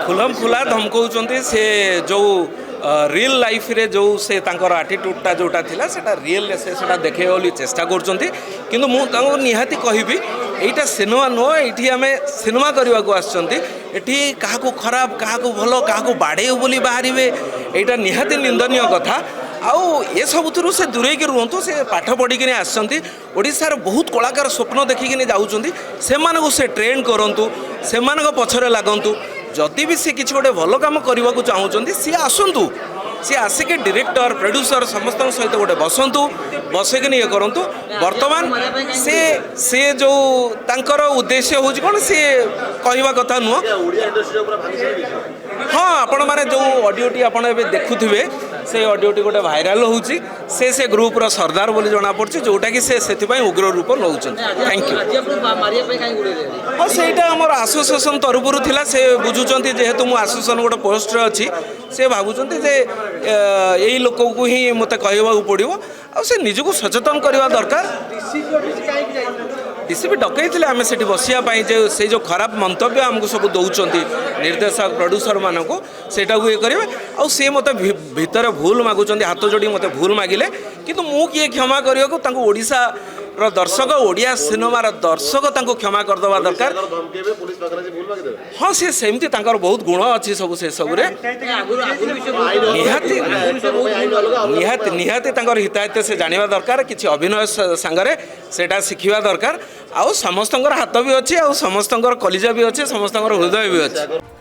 खुलम खुला धमकाउछन्ति से जो रियल लाइफ रे जो से तांकर आटिट्यूडटा जोटा थिला सेटा रियल से सेटा देखे बोली चेष्टा करछन्ति किंतु मु तांको निहाती कहिबी एटा सिनेमा नो एठी आमे सिनेमा करबा को आछन्ति एठी काहाको खराब काहाको भलो काहाको बाडे बोली बाहरिबे एटा निहाती निंदनीय कथा आउ ये सबुथुरु से दूरे के रुहतु से पाठ पढ़ी कि आसछन्ति ओडिसार बहुत कलाकार स्वप्न देखिकिन जाउछन्ति सेमानकु से ट्रेन करंतु सेमानक पछरे लागंतु जदि भी सी किसी गोटे भल कम करने को चाहूँगी सी आसतु सी आसिक डायरेक्टर प्रोड्यूसर समस्त सहित गोटे बसतु बसक ये करूँ बर्तमान से जो तांकर उद्देश्य हूँ कौन सी कहवा कथा नुह हाँ आपण मैंने जो ऑडियोटी आपड़ देखुवे से ऑडियोटी गोटे भाइराल होची से ग्रुप रो सरदार बोली जना पड़छ जोटा कि से उग्र रूप नौ थैंक यू हाँ सेटा आम एसोसिएशन तरफ थिला से बुझुचंती जेहेतु मु एसोसिएशन गोटे पोस्ट अच्छी से भावुचंती जे यही लोक को ही मते कहवा पड़ो आ से निजको सचेतन करवा दरकार डीसीपी डकई आम से बसापी से जो खराब मंतव्य आमको सब दौरान निर्देशक प्रोड्यूसर मानक सेटा ये करेंगे आउ सी मत भितर भूल मागुंट हाथ जोड़ी मत भूल मागिले किंतु मु किए क्षमा करने ओडिशा दर्शक ओडिया सिनेमार दर्शक क्षमा करदे दरकार हाँ सी सेमती बहुत गुण अच्छी सब से सब निहाती निहाती निहाती हिताहित से जाना दरकार किसी अभिनय सांगरे सेटा शिखा दरकार आउ समस्त हाथ भी अच्छी आउ समस्त कलिजा भी अच्छे समस्त हृदय भी अच्छे।